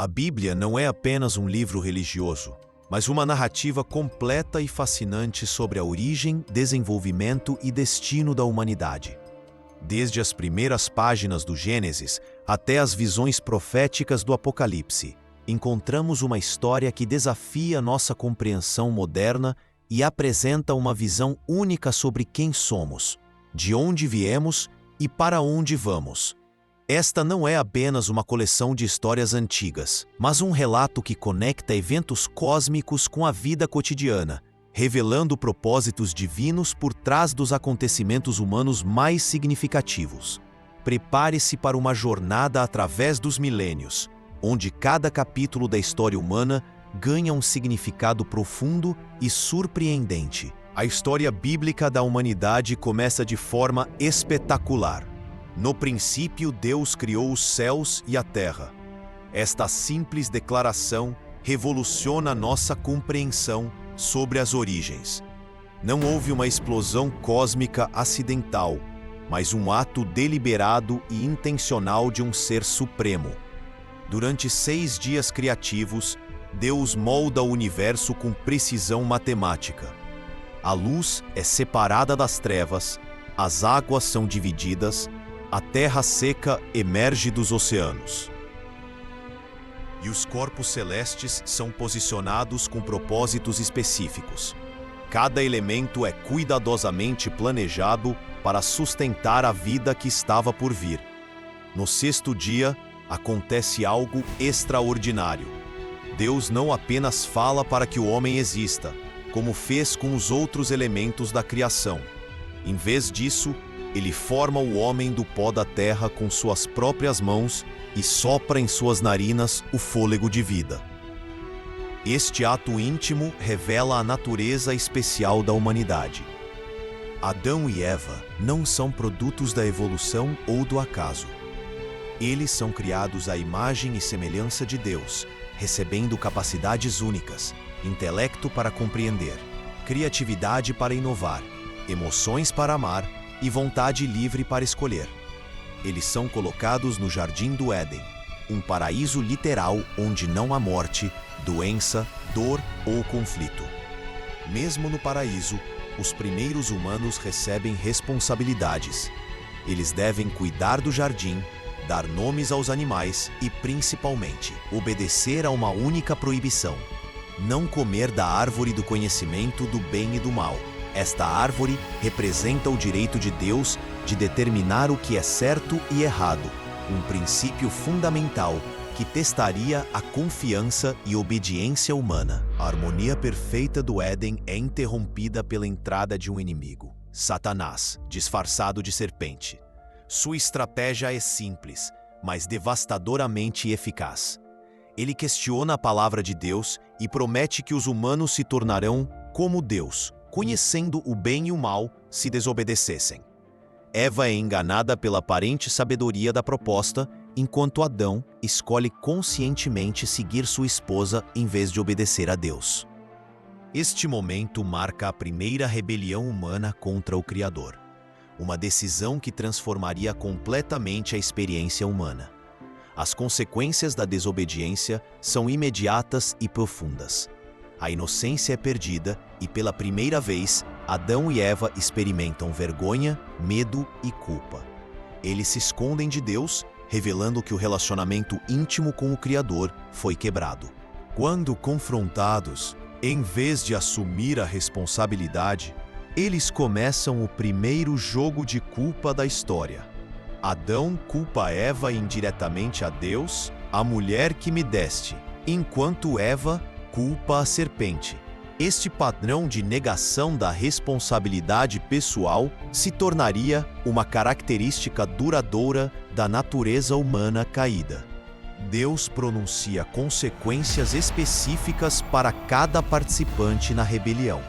A Bíblia não é apenas um livro religioso, mas uma narrativa completa e fascinante sobre a origem, desenvolvimento e destino da humanidade. Desde as primeiras páginas do Gênesis até as visões proféticas do Apocalipse, encontramos uma história que desafia nossa compreensão moderna e apresenta uma visão única sobre quem somos, de onde viemos e para onde vamos. Esta não é apenas uma coleção de histórias antigas, mas um relato que conecta eventos cósmicos com a vida cotidiana, revelando propósitos divinos por trás dos acontecimentos humanos mais significativos. Prepare-se para uma jornada através dos milênios, onde cada capítulo da história humana ganha um significado profundo e surpreendente. A história bíblica da humanidade começa de forma espetacular. No princípio, Deus criou os céus e a terra. Esta simples declaração revoluciona nossa compreensão sobre as origens. Não houve uma explosão cósmica acidental, mas um ato deliberado e intencional de um ser supremo. Durante 6 dias criativos, Deus molda o universo com precisão matemática. A luz é separada das trevas, as águas são divididas, a terra seca emerge dos oceanos. E os corpos celestes são posicionados com propósitos específicos. Cada elemento é cuidadosamente planejado para sustentar a vida que estava por vir. No 6º dia, acontece algo extraordinário. Deus não apenas fala para que o homem exista, como fez com os outros elementos da criação. Em vez disso, Ele forma o homem do pó da terra com suas próprias mãos e sopra em suas narinas o fôlego de vida. Este ato íntimo revela a natureza especial da humanidade. Adão e Eva não são produtos da evolução ou do acaso. Eles são criados à imagem e semelhança de Deus, recebendo capacidades únicas, intelecto para compreender, criatividade para inovar, emoções para amar e vontade livre para escolher. Eles são colocados no Jardim do Éden, um paraíso literal onde não há morte, doença, dor ou conflito. Mesmo no paraíso, os primeiros humanos recebem responsabilidades. Eles devem cuidar do jardim, dar nomes aos animais e, principalmente, obedecer a uma única proibição: não comer da árvore do conhecimento do bem e do mal. Esta árvore representa o direito de Deus de determinar o que é certo e errado, um princípio fundamental que testaria a confiança e obediência humana. A harmonia perfeita do Éden é interrompida pela entrada de um inimigo, Satanás, disfarçado de serpente. Sua estratégia é simples, mas devastadoramente eficaz. Ele questiona a palavra de Deus e promete que os humanos se tornarão como Deus, conhecendo o bem e o mal, se desobedecessem. Eva é enganada pela aparente sabedoria da proposta, enquanto Adão escolhe conscientemente seguir sua esposa em vez de obedecer a Deus. Este momento marca a primeira rebelião humana contra o Criador, uma decisão que transformaria completamente a experiência humana. As consequências da desobediência são imediatas e profundas. A inocência é perdida e, pela primeira vez, Adão e Eva experimentam vergonha, medo e culpa. Eles se escondem de Deus, revelando que o relacionamento íntimo com o Criador foi quebrado. Quando confrontados, em vez de assumir a responsabilidade, eles começam o primeiro jogo de culpa da história. Adão culpa Eva indiretamente a Deus, a mulher que me deste, enquanto Eva culpa a serpente. Este padrão de negação da responsabilidade pessoal se tornaria uma característica duradoura da natureza humana caída. Deus pronuncia consequências específicas para cada participante na rebelião.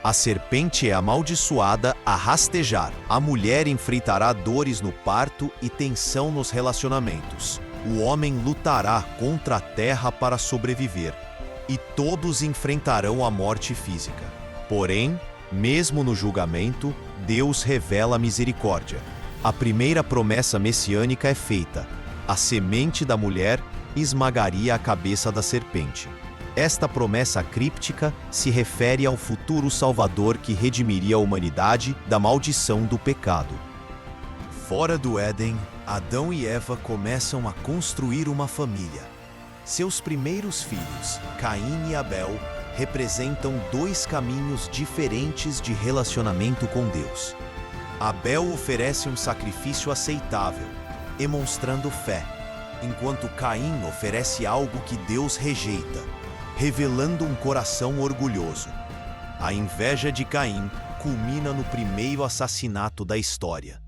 A serpente é amaldiçoada a rastejar. A mulher enfrentará dores no parto e tensão nos relacionamentos. O homem lutará contra a terra para sobreviver. E todos enfrentarão a morte física. Porém, mesmo no julgamento, Deus revela misericórdia. A primeira promessa messiânica é feita: a semente da mulher e esmagaria a cabeça da serpente. Esta promessa críptica se refere ao futuro Salvador que redimiria a humanidade da maldição do pecado. Fora do Éden, Adão e Eva começam a construir uma família. Seus primeiros filhos, Caim e Abel, representam dois caminhos diferentes de relacionamento com Deus. Abel oferece um sacrifício aceitável, demonstrando fé, enquanto Caim oferece algo que Deus rejeita, revelando um coração orgulhoso. A inveja de Caim culmina no primeiro assassinato da história.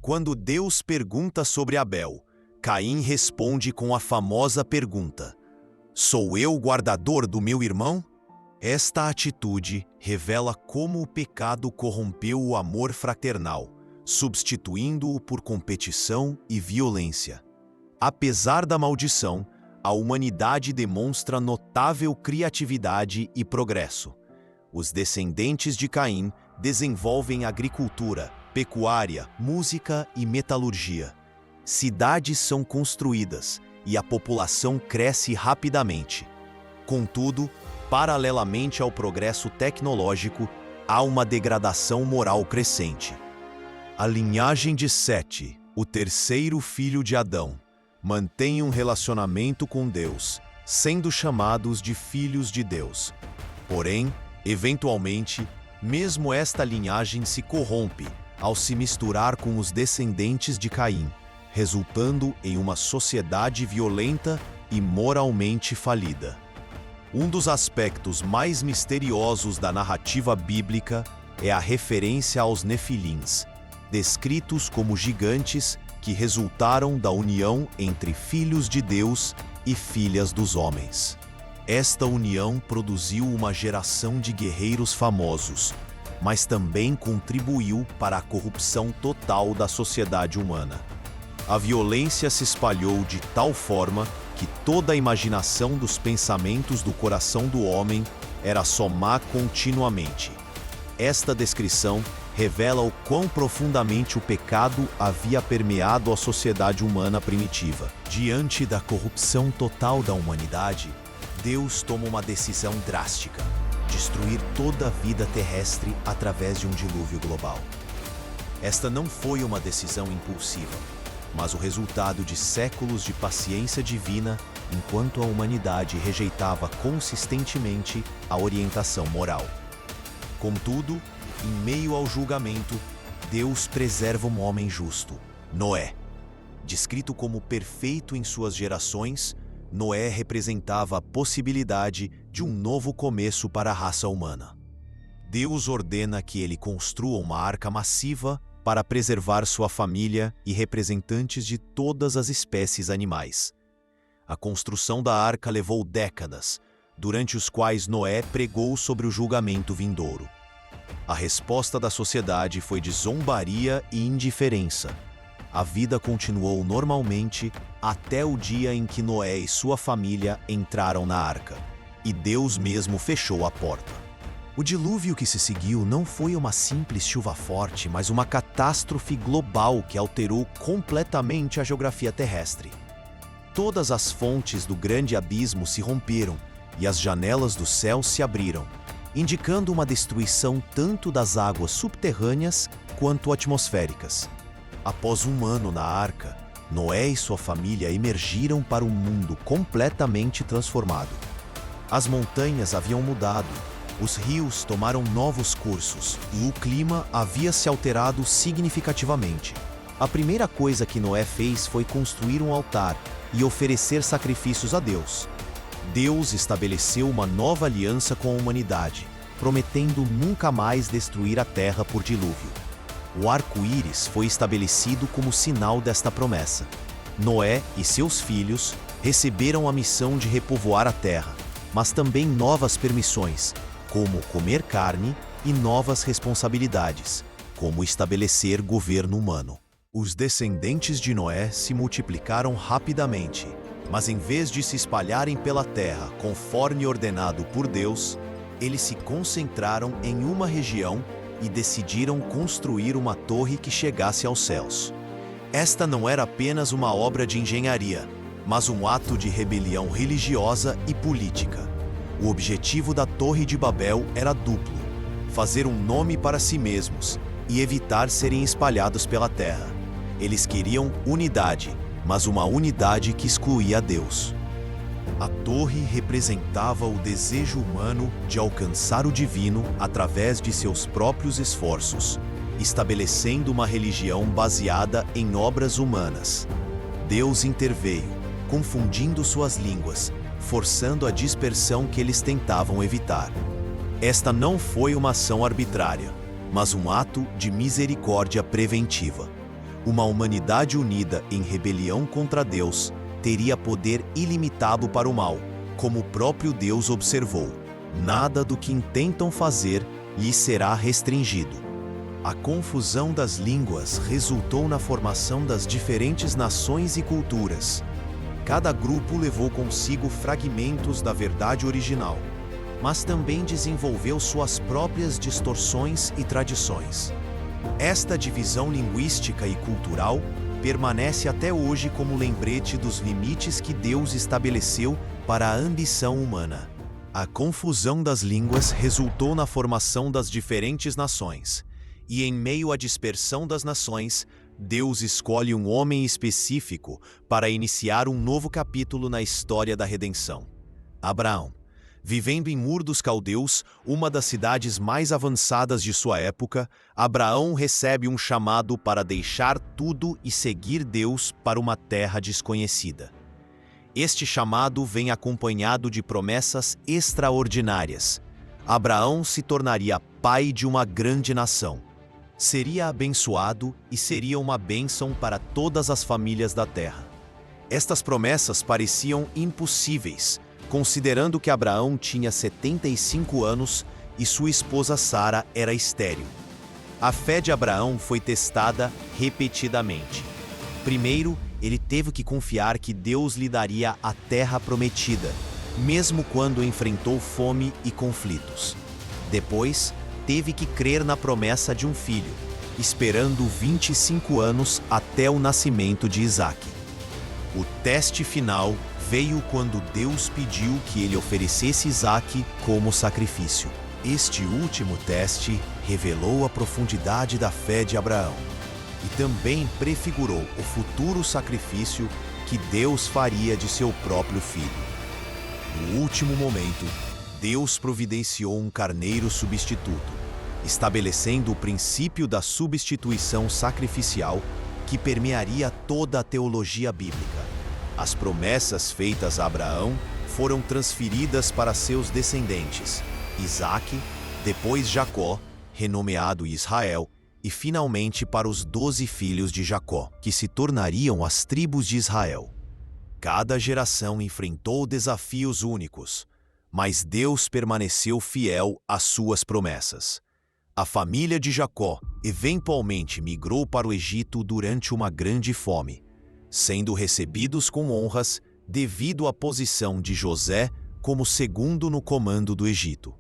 Quando Deus pergunta sobre Abel, Caim responde com a famosa pergunta: "Sou eu o guardador do meu irmão?" Esta atitude revela como o pecado corrompeu o amor fraternal, substituindo-o por competição e violência. Apesar da maldição, a humanidade demonstra notável criatividade e progresso. Os descendentes de Caim desenvolvem agricultura, pecuária, música e metalurgia. Cidades são construídas e a população cresce rapidamente. Contudo, paralelamente ao progresso tecnológico, há uma degradação moral crescente. A linhagem de Sete, o terceiro filho de Adão, mantém um relacionamento com Deus, sendo chamados de filhos de Deus. Porém, eventualmente, mesmo esta linhagem se corrompe ao se misturar com os descendentes de Caim, resultando em uma sociedade violenta e moralmente falida. Um dos aspectos mais misteriosos da narrativa bíblica é a referência aos Nefilins, descritos como gigantes que resultaram da união entre filhos de Deus e filhas dos homens. Esta união produziu uma geração de guerreiros famosos, mas também contribuiu para a corrupção total da sociedade humana. A violência se espalhou de tal forma que toda a imaginação dos pensamentos do coração do homem era só má continuamente. Esta descrição revela o quão profundamente o pecado havia permeado a sociedade humana primitiva. Diante da corrupção total da humanidade, Deus toma uma decisão drástica: destruir toda a vida terrestre através de um dilúvio global. Esta não foi uma decisão impulsiva, mas o resultado de séculos de paciência divina, enquanto a humanidade rejeitava consistentemente a orientação moral. Contudo, em meio ao julgamento, Deus preserva um homem justo, Noé. Descrito como perfeito em suas gerações, Noé representava a possibilidade de um novo começo para a raça humana. Deus ordena que ele construa uma arca massiva para preservar sua família e representantes de todas as espécies animais. A construção da arca levou décadas, durante os quais Noé pregou sobre o julgamento vindouro. A resposta da sociedade foi de zombaria e indiferença. A vida continuou normalmente até o dia em que Noé e sua família entraram na arca, e Deus mesmo fechou a porta. O dilúvio que se seguiu não foi uma simples chuva forte, mas uma catástrofe global que alterou completamente a geografia terrestre. Todas as fontes do grande abismo se romperam e as janelas do céu se abriram, indicando uma destruição tanto das águas subterrâneas quanto atmosféricas. Após um ano na arca, Noé e sua família emergiram para um mundo completamente transformado. As montanhas haviam mudado, os rios tomaram novos cursos e o clima havia se alterado significativamente. A primeira coisa que Noé fez foi construir um altar e oferecer sacrifícios a Deus. Deus estabeleceu uma nova aliança com a humanidade, prometendo nunca mais destruir a terra por dilúvio. O arco-íris foi estabelecido como sinal desta promessa. Noé e seus filhos receberam a missão de repovoar a terra, mas também novas permissões, como comer carne, e novas responsabilidades, como estabelecer governo humano. Os descendentes de Noé se multiplicaram rapidamente, mas em vez de se espalharem pela terra conforme ordenado por Deus, eles se concentraram em uma região e decidiram construir uma torre que chegasse aos céus. Esta não era apenas uma obra de engenharia, mas um ato de rebelião religiosa e política. O objetivo da Torre de Babel era duplo: fazer um nome para si mesmos e evitar serem espalhados pela terra. Eles queriam unidade, mas uma unidade que excluía Deus. A torre representava o desejo humano de alcançar o divino através de seus próprios esforços, estabelecendo uma religião baseada em obras humanas. Deus interveio, confundindo suas línguas, forçando a dispersão que eles tentavam evitar. Esta não foi uma ação arbitrária, mas um ato de misericórdia preventiva. Uma humanidade unida em rebelião contra Deus teria poder ilimitado para o mal, como o próprio Deus observou. Nada do que intentam fazer lhes será restringido. A confusão das línguas resultou na formação das diferentes nações e culturas. Cada grupo levou consigo fragmentos da verdade original, mas também desenvolveu suas próprias distorções e tradições. Esta divisão linguística e cultural permanece até hoje como lembrete dos limites que Deus estabeleceu para a ambição humana. A confusão das línguas resultou na formação das diferentes nações, e em meio à dispersão das nações, Deus escolhe um homem específico para iniciar um novo capítulo na história da redenção: Abraão. Vivendo em Ur dos Caldeus, uma das cidades mais avançadas de sua época, Abraão recebe um chamado para deixar tudo e seguir Deus para uma terra desconhecida. Este chamado vem acompanhado de promessas extraordinárias. Abraão se tornaria pai de uma grande nação. Seria abençoado e seria uma bênção para todas as famílias da terra. Estas promessas pareciam impossíveis, considerando que Abraão tinha 75 anos e sua esposa Sara era estéril. A fé de Abraão foi testada repetidamente. Primeiro, ele teve que confiar que Deus lhe daria a terra prometida, mesmo quando enfrentou fome e conflitos. Depois, teve que crer na promessa de um filho, esperando 25 anos até o nascimento de Isaque. O teste final veio quando Deus pediu que ele oferecesse Isaque como sacrifício. Este último teste revelou a profundidade da fé de Abraão e também prefigurou o futuro sacrifício que Deus faria de seu próprio filho. No último momento, Deus providenciou um carneiro substituto, estabelecendo o princípio da substituição sacrificial que permearia toda a teologia bíblica. As promessas feitas a Abraão foram transferidas para seus descendentes, Isaque, depois Jacó, renomeado Israel, e finalmente para os 12 filhos de Jacó, que se tornariam as tribos de Israel. Cada geração enfrentou desafios únicos, mas Deus permaneceu fiel às suas promessas. A família de Jacó eventualmente migrou para o Egito durante uma grande fome, sendo recebidos com honras devido à posição de José como segundo no comando do Egito.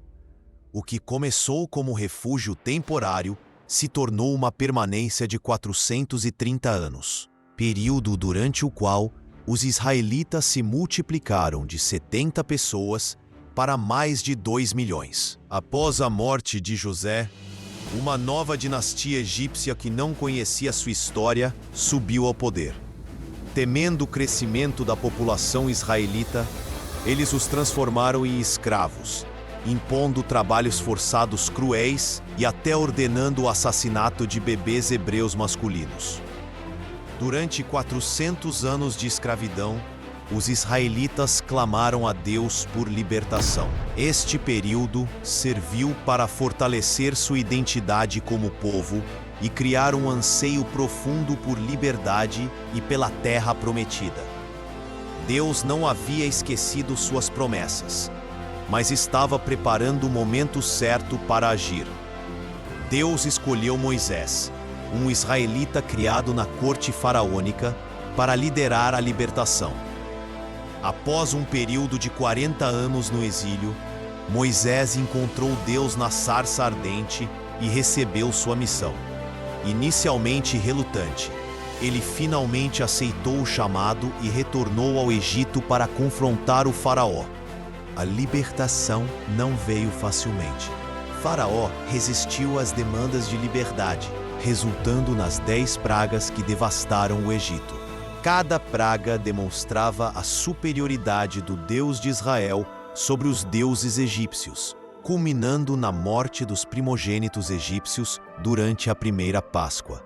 O que começou como refúgio temporário se tornou uma permanência de 430 anos, período durante o qual os israelitas se multiplicaram de 70 pessoas para mais de 2 milhões. Após a morte de José, uma nova dinastia egípcia que não conhecia sua história subiu ao poder. Temendo o crescimento da população israelita, eles os transformaram em escravos, impondo trabalhos forçados cruéis e até ordenando o assassinato de bebês hebreus masculinos. Durante 400 anos de escravidão, os israelitas clamaram a Deus por libertação. Este período serviu para fortalecer sua identidade como povo e criar um anseio profundo por liberdade e pela terra prometida. Deus não havia esquecido suas promessas, mas estava preparando o momento certo para agir. Deus escolheu Moisés, um israelita criado na corte faraônica, para liderar a libertação. Após um período de 40 anos no exílio, Moisés encontrou Deus na sarça ardente e recebeu sua missão. Inicialmente relutante, ele finalmente aceitou o chamado e retornou ao Egito para confrontar o faraó. A libertação não veio facilmente. Faraó resistiu às demandas de liberdade, resultando nas 10 pragas que devastaram o Egito. Cada praga demonstrava a superioridade do Deus de Israel sobre os deuses egípcios, culminando na morte dos primogênitos egípcios durante a primeira Páscoa.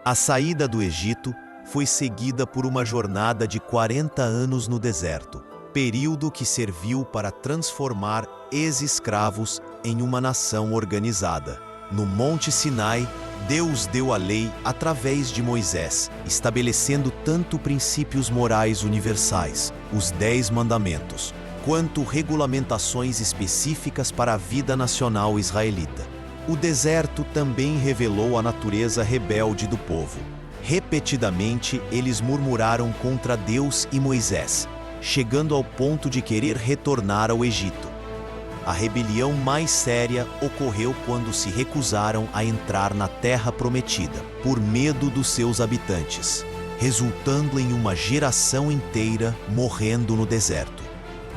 A saída do Egito foi seguida por uma jornada de 40 anos no deserto, período que serviu para transformar ex-escravos em uma nação organizada. No Monte Sinai, Deus deu a lei através de Moisés, estabelecendo tanto princípios morais universais, os 10 mandamentos, quanto regulamentações específicas para a vida nacional israelita. O deserto também revelou a natureza rebelde do povo. Repetidamente, eles murmuraram contra Deus e Moisés, chegando ao ponto de querer retornar ao Egito. A rebelião mais séria ocorreu quando se recusaram a entrar na Terra Prometida, por medo dos seus habitantes, resultando em uma geração inteira morrendo no deserto.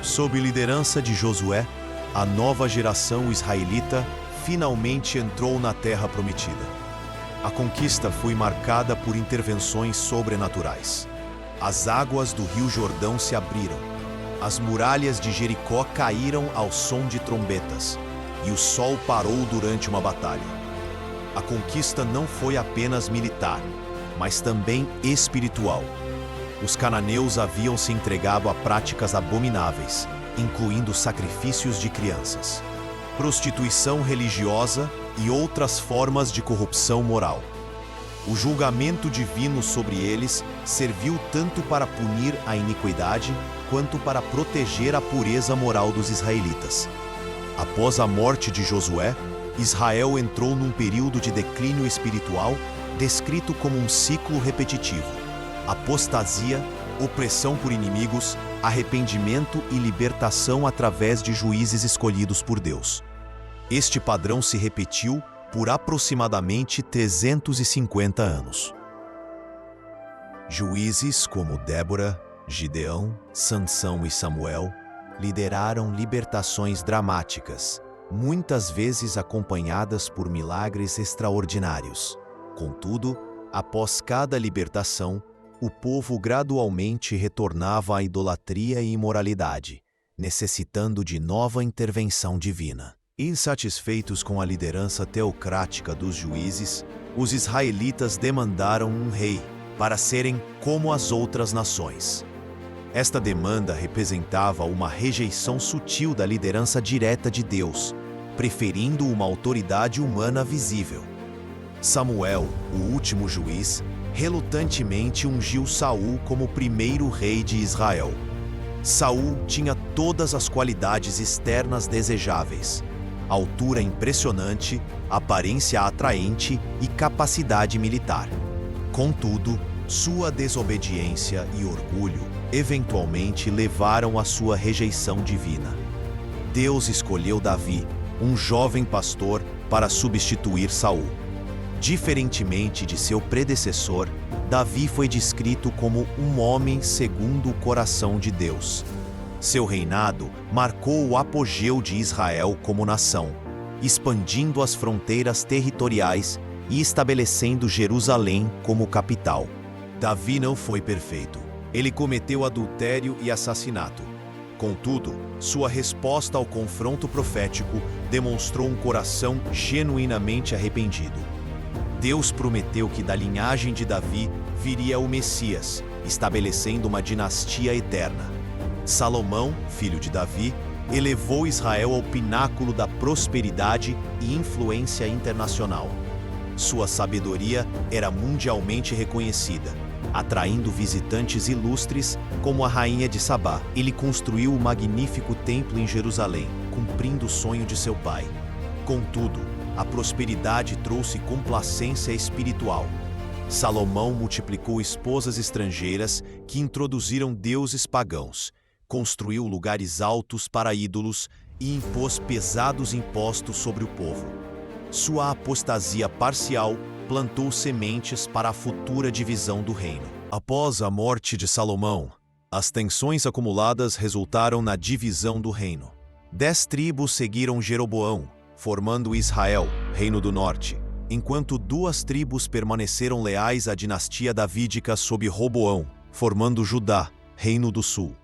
Sob liderança de Josué, a nova geração israelita finalmente entrou na Terra Prometida. A conquista foi marcada por intervenções sobrenaturais. As águas do Rio Jordão se abriram, as muralhas de Jericó caíram ao som de trombetas, e o sol parou durante uma batalha. A conquista não foi apenas militar, mas também espiritual. Os cananeus haviam se entregado a práticas abomináveis, incluindo sacrifícios de crianças, prostituição religiosa e outras formas de corrupção moral. O julgamento divino sobre eles serviu tanto para punir a iniquidade quanto para proteger a pureza moral dos israelitas. Após a morte de Josué, Israel entrou num período de declínio espiritual descrito como um ciclo repetitivo: apostasia, opressão por inimigos, arrependimento e libertação através de juízes escolhidos por Deus. Este padrão se repetiu por aproximadamente 350 anos. Juízes como Débora, Gideão, Sansão e Samuel lideraram libertações dramáticas, muitas vezes acompanhadas por milagres extraordinários. Contudo, após cada libertação, o povo gradualmente retornava à idolatria e imoralidade, necessitando de nova intervenção divina. Insatisfeitos com a liderança teocrática dos juízes, os israelitas demandaram um rei para serem como as outras nações. Esta demanda representava uma rejeição sutil da liderança direta de Deus, preferindo uma autoridade humana visível. Samuel, o último juiz, relutantemente ungiu Saul como primeiro rei de Israel. Saul tinha todas as qualidades externas desejáveis: altura impressionante, aparência atraente e capacidade militar. Contudo, sua desobediência e orgulho eventualmente levaram à sua rejeição divina. Deus escolheu Davi, um jovem pastor, para substituir Saul. Diferentemente de seu predecessor, Davi foi descrito como um homem segundo o coração de Deus. Seu reinado marcou o apogeu de Israel como nação, expandindo as fronteiras territoriais e estabelecendo Jerusalém como capital. Davi não foi perfeito. Ele cometeu adultério e assassinato. Contudo, sua resposta ao confronto profético demonstrou um coração genuinamente arrependido. Deus prometeu que da linhagem de Davi viria o Messias, estabelecendo uma dinastia eterna. Salomão, filho de Davi, elevou Israel ao pináculo da prosperidade e influência internacional. Sua sabedoria era mundialmente reconhecida, atraindo visitantes ilustres como a rainha de Sabá. Ele construiu o magnífico templo em Jerusalém, cumprindo o sonho de seu pai. Contudo, a prosperidade trouxe complacência espiritual. Salomão multiplicou esposas estrangeiras que introduziram deuses pagãos, construiu lugares altos para ídolos e impôs pesados impostos sobre o povo. Sua apostasia parcial plantou sementes para a futura divisão do reino. Após a morte de Salomão, as tensões acumuladas resultaram na divisão do reino. 10 tribos seguiram Jeroboão, formando Israel, reino do norte, enquanto 2 tribos permaneceram leais à dinastia davídica sob Roboão, formando Judá, reino do sul.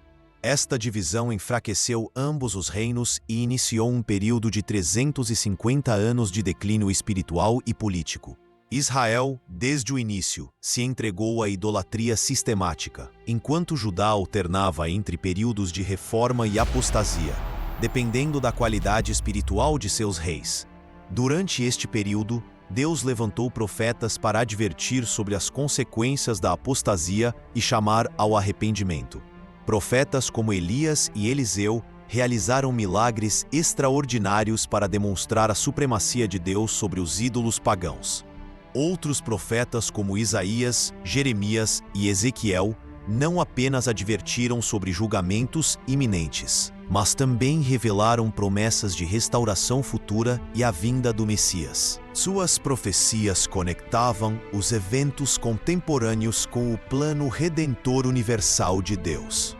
Esta divisão enfraqueceu ambos os reinos e iniciou um período de 350 anos de declínio espiritual e político. Israel, desde o início, se entregou à idolatria sistemática, enquanto Judá alternava entre períodos de reforma e apostasia, dependendo da qualidade espiritual de seus reis. Durante este período, Deus levantou profetas para advertir sobre as consequências da apostasia e chamar ao arrependimento. Profetas como Elias e Eliseu realizaram milagres extraordinários para demonstrar a supremacia de Deus sobre os ídolos pagãos. Outros profetas como Isaías, Jeremias e Ezequiel não apenas advertiram sobre julgamentos iminentes, mas também revelaram promessas de restauração futura e a vinda do Messias. Suas profecias conectavam os eventos contemporâneos com o plano redentor universal de Deus.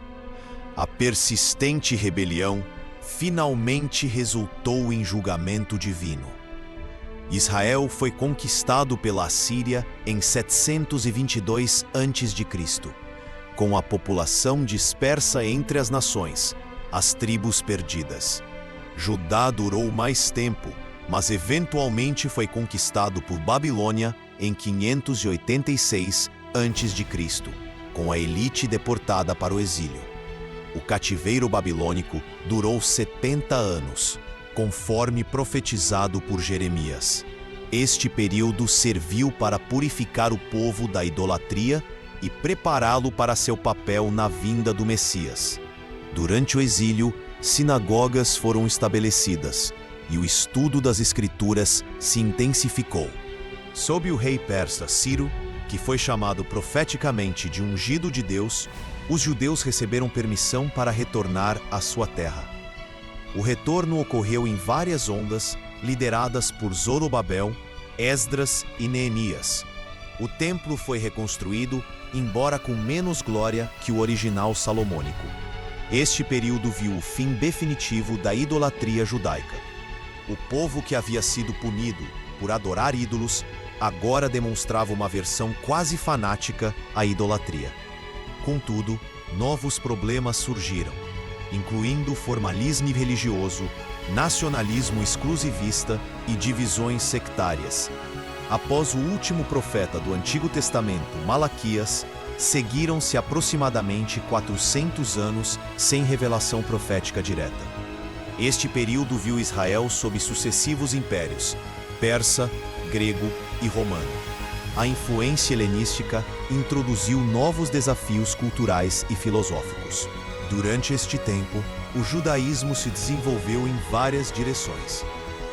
A persistente rebelião finalmente resultou em julgamento divino. Israel foi conquistado pela Assíria em 722 a.C., com a população dispersa entre as nações, as tribos perdidas. Judá durou mais tempo, mas eventualmente foi conquistado por Babilônia em 586 a.C., com a elite deportada para o exílio. O cativeiro babilônico durou 70 anos, conforme profetizado por Jeremias. Este período serviu para purificar o povo da idolatria e prepará-lo para seu papel na vinda do Messias. Durante o exílio, sinagogas foram estabelecidas e o estudo das Escrituras se intensificou. Sob o rei persa Ciro, que foi chamado profeticamente de ungido de Deus, os judeus receberam permissão para retornar à sua terra. O retorno ocorreu em várias ondas, lideradas por Zorobabel, Esdras e Neemias. O templo foi reconstruído, embora com menos glória que o original salomônico. Este período viu o fim definitivo da idolatria judaica. O povo que havia sido punido por adorar ídolos, agora demonstrava uma aversão quase fanática à idolatria. Contudo, novos problemas surgiram, incluindo formalismo religioso, nacionalismo exclusivista e divisões sectárias. Após o último profeta do Antigo Testamento, Malaquias, seguiram-se aproximadamente 400 anos sem revelação profética direta. Este período viu Israel sob sucessivos impérios, persa, grego e romano. A influência helenística introduziu novos desafios culturais e filosóficos. Durante este tempo, o judaísmo se desenvolveu em várias direções.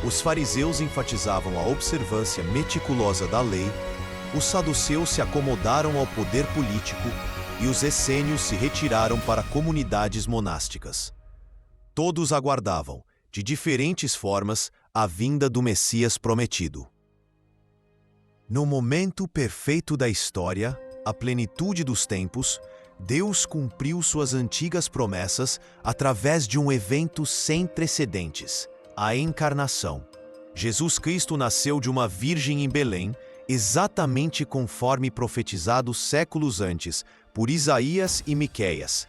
Os fariseus enfatizavam a observância meticulosa da lei, os saduceus se acomodaram ao poder político e os essênios se retiraram para comunidades monásticas. Todos aguardavam, de diferentes formas, a vinda do Messias prometido. No momento perfeito da história, a plenitude dos tempos, Deus cumpriu suas antigas promessas através de um evento sem precedentes, a encarnação. Jesus Cristo nasceu de uma virgem em Belém, exatamente conforme profetizado séculos antes por Isaías e Miqueias.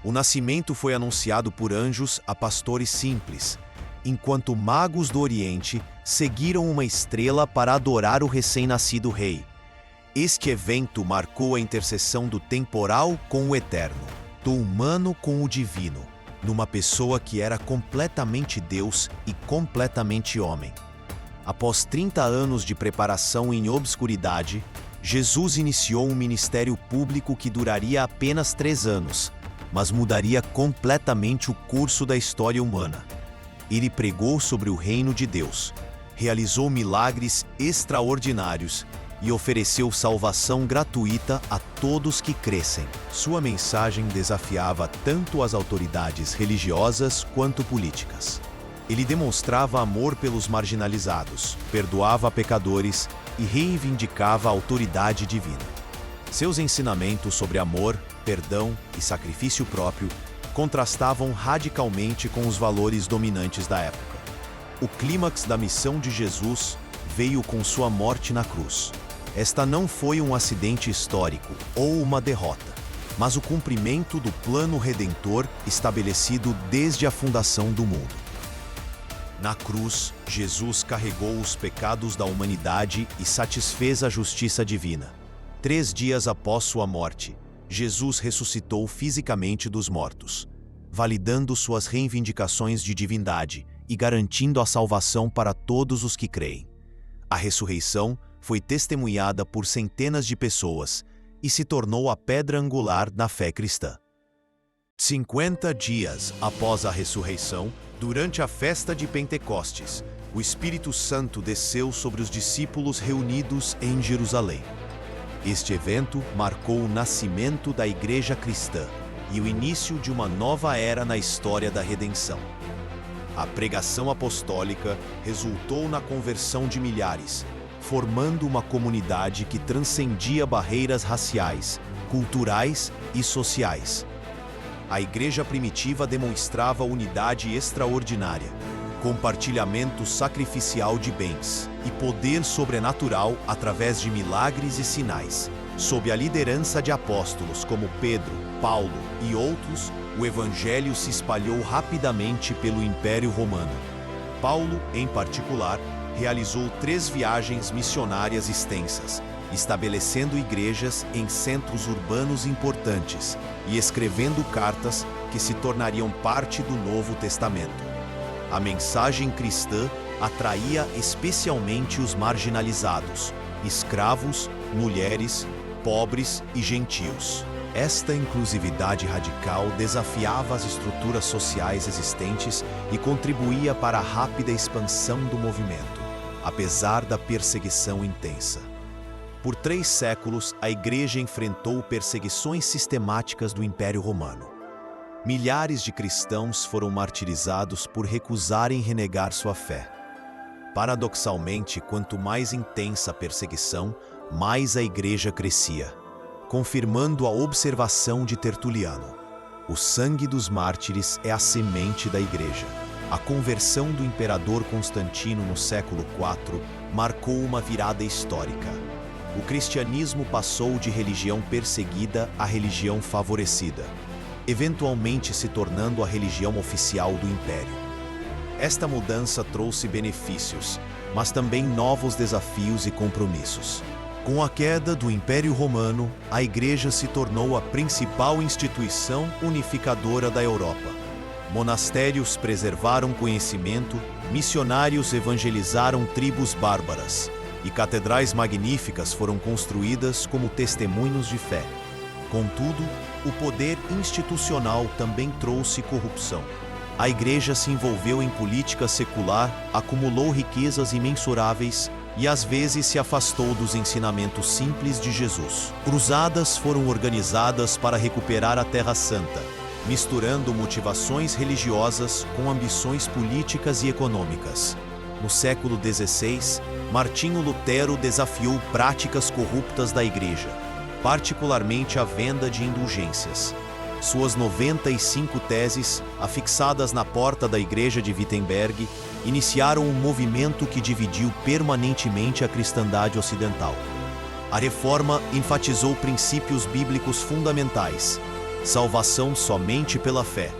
O nascimento foi anunciado por anjos a pastores simples, enquanto magos do Oriente seguiram uma estrela para adorar o recém-nascido rei. Este evento marcou a interseção do temporal com o eterno, do humano com o divino, numa pessoa que era completamente Deus e completamente homem. Após 30 anos de preparação em obscuridade, Jesus iniciou um ministério público que duraria apenas 3 anos, mas mudaria completamente o curso da história humana. Ele pregou sobre o reino de Deus, realizou milagres extraordinários e ofereceu salvação gratuita a todos que crescem. Sua mensagem desafiava tanto as autoridades religiosas quanto políticas. Ele demonstrava amor pelos marginalizados, perdoava pecadores e reivindicava a autoridade divina. Seus ensinamentos sobre amor, perdão e sacrifício próprio contrastavam radicalmente com os valores dominantes da época. O clímax da missão de Jesus veio com sua morte na cruz. Esta não foi um acidente histórico ou uma derrota, mas o cumprimento do plano redentor estabelecido desde a fundação do mundo. Na cruz, Jesus carregou os pecados da humanidade e satisfez a justiça divina. 3 dias após sua morte, Jesus ressuscitou fisicamente dos mortos, validando suas reivindicações de divindade e garantindo a salvação para todos os que creem. A ressurreição foi testemunhada por centenas de pessoas e se tornou a pedra angular da fé cristã. 50 dias após a ressurreição, durante a festa de Pentecostes, o Espírito Santo desceu sobre os discípulos reunidos em Jerusalém. Este evento marcou o nascimento da Igreja Cristã e o início de uma nova era na história da redenção. A pregação apostólica resultou na conversão de milhares, formando uma comunidade que transcendia barreiras raciais, culturais e sociais. A igreja primitiva demonstrava unidade extraordinária, compartilhamento sacrificial de bens e poder sobrenatural através de milagres e sinais. Sob a liderança de apóstolos como Pedro, Paulo e outros, o evangelho se espalhou rapidamente pelo Império Romano. Paulo, em particular, realizou 3 viagens missionárias extensas, estabelecendo igrejas em centros urbanos importantes e escrevendo cartas que se tornariam parte do Novo Testamento. A mensagem cristã atraía especialmente os marginalizados, escravos, mulheres, pobres e gentios. Esta inclusividade radical desafiava as estruturas sociais existentes e contribuía para a rápida expansão do movimento, apesar da perseguição intensa. Por 3 séculos, a Igreja enfrentou perseguições sistemáticas do Império Romano. Milhares de cristãos foram martirizados por recusarem renegar sua fé. Paradoxalmente, quanto mais intensa a perseguição, mais a Igreja crescia, confirmando a observação de Tertuliano. O sangue dos mártires é a semente da Igreja. A conversão do imperador Constantino no século IV marcou uma virada histórica. O cristianismo passou de religião perseguida a religião favorecida, eventualmente se tornando a religião oficial do império. Esta mudança trouxe benefícios, mas também novos desafios e compromissos. Com a queda do Império Romano, a Igreja se tornou a principal instituição unificadora da Europa. Monastérios preservaram conhecimento, missionários evangelizaram tribos bárbaras, e catedrais magníficas foram construídas como testemunhos de fé. Contudo, o poder institucional também trouxe corrupção. A Igreja se envolveu em política secular, acumulou riquezas imensuráveis e às vezes se afastou dos ensinamentos simples de Jesus. Cruzadas foram organizadas para recuperar a Terra Santa, misturando motivações religiosas com ambições políticas e econômicas. No século XVI, Martinho Lutero desafiou práticas corruptas da Igreja, particularmente a venda de indulgências. Suas 95 teses, afixadas na porta da Igreja de Wittenberg, iniciaram um movimento que dividiu permanentemente a cristandade ocidental. A Reforma enfatizou princípios bíblicos fundamentais: salvação somente pela fé,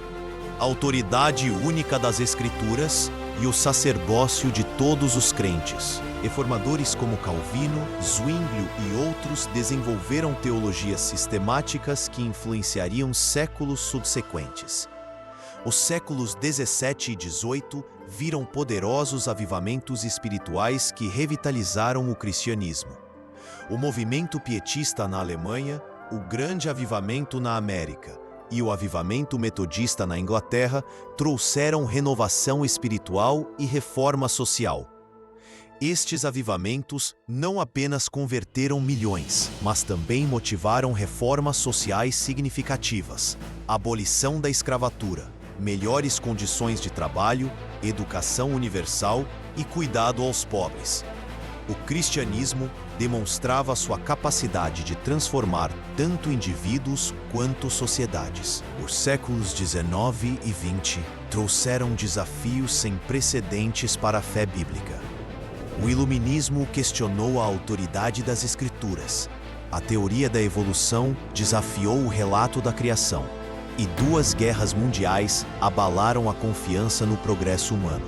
autoridade única das Escrituras e o sacerdócio de todos os crentes. Reformadores como Calvino, Zwinglio e outros desenvolveram teologias sistemáticas que influenciariam séculos subsequentes. Os séculos 17 e 18 viram poderosos avivamentos espirituais que revitalizaram o cristianismo. O movimento pietista na Alemanha, o Grande Avivamento na América e o Avivamento Metodista na Inglaterra trouxeram renovação espiritual e reforma social. Estes avivamentos não apenas converteram milhões, mas também motivaram reformas sociais significativas: a abolição da escravatura, melhores condições de trabalho, educação universal e cuidado aos pobres. O cristianismo demonstrava sua capacidade de transformar tanto indivíduos quanto sociedades. Os séculos XIX e XX trouxeram desafios sem precedentes para a fé bíblica. O iluminismo questionou a autoridade das Escrituras. A teoria da evolução desafiou o relato da criação. E duas guerras mundiais abalaram a confiança no progresso humano.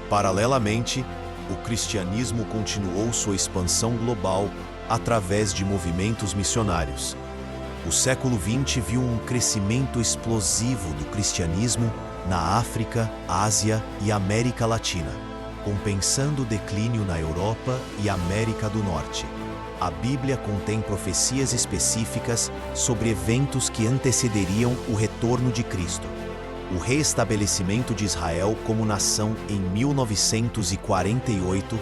Paralelamente, o cristianismo continuou sua expansão global através de movimentos missionários. O século XX viu um crescimento explosivo do cristianismo na África, Ásia e América Latina, compensando o declínio na Europa e América do Norte. A Bíblia contém profecias específicas sobre eventos que antecederiam o retorno de Cristo. O reestabelecimento de Israel como nação em 1948,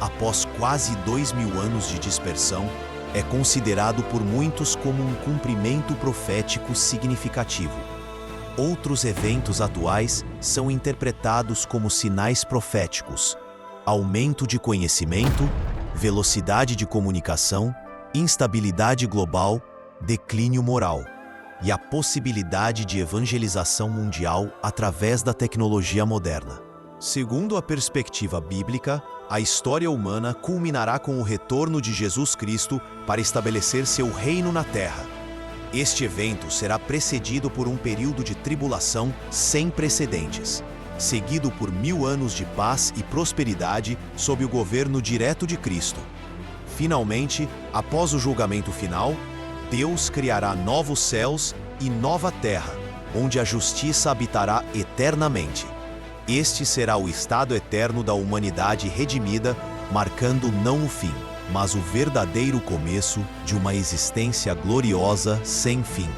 após quase 2000 anos de dispersão, é considerado por muitos como um cumprimento profético significativo. Outros eventos atuais são interpretados como sinais proféticos: aumento de conhecimento, velocidade de comunicação, instabilidade global, declínio moral e a possibilidade de evangelização mundial através da tecnologia moderna. Segundo a perspectiva bíblica, a história humana culminará com o retorno de Jesus Cristo para estabelecer seu reino na Terra. Este evento será precedido por um período de tribulação sem precedentes, seguido por 1000 anos de paz e prosperidade sob o governo direto de Cristo. Finalmente, após o julgamento final, Deus criará novos céus e nova terra, onde a justiça habitará eternamente. Este será o estado eterno da humanidade redimida, marcando não o fim, mas o verdadeiro começo de uma existência gloriosa sem fim.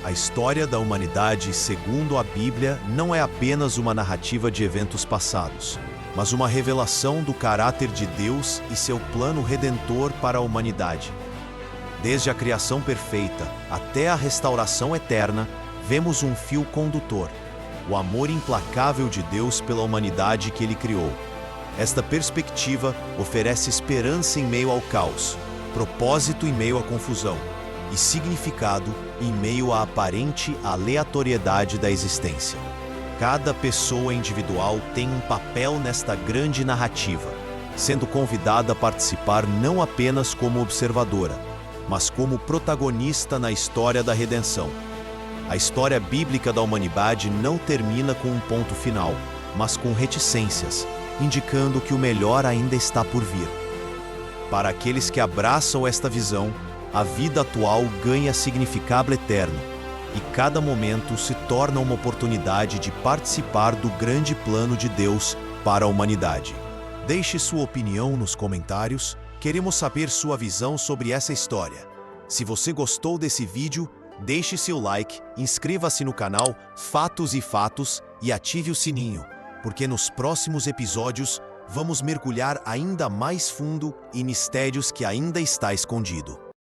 A história da humanidade, segundo a Bíblia, não é apenas uma narrativa de eventos passados, mas uma revelação do caráter de Deus e seu plano redentor para a humanidade. Desde a criação perfeita até a restauração eterna, vemos um fio condutor: o amor implacável de Deus pela humanidade que Ele criou. Esta perspectiva oferece esperança em meio ao caos, propósito em meio à confusão e significado em meio à aparente aleatoriedade da existência. Cada pessoa individual tem um papel nesta grande narrativa, sendo convidada a participar não apenas como observadora, mas como protagonista na história da redenção. A história bíblica da humanidade não termina com um ponto final, mas com reticências, indicando que o melhor ainda está por vir. Para aqueles que abraçam esta visão, a vida atual ganha significado eterno, e cada momento se torna uma oportunidade de participar do grande plano de Deus para a humanidade. Deixe sua opinião nos comentários. Queremos saber sua visão sobre essa história. Se você gostou desse vídeo, deixe seu like, inscreva-se no canal Fatos e Fatos e ative o sininho, porque nos próximos episódios vamos mergulhar ainda mais fundo em mistérios que ainda está escondido.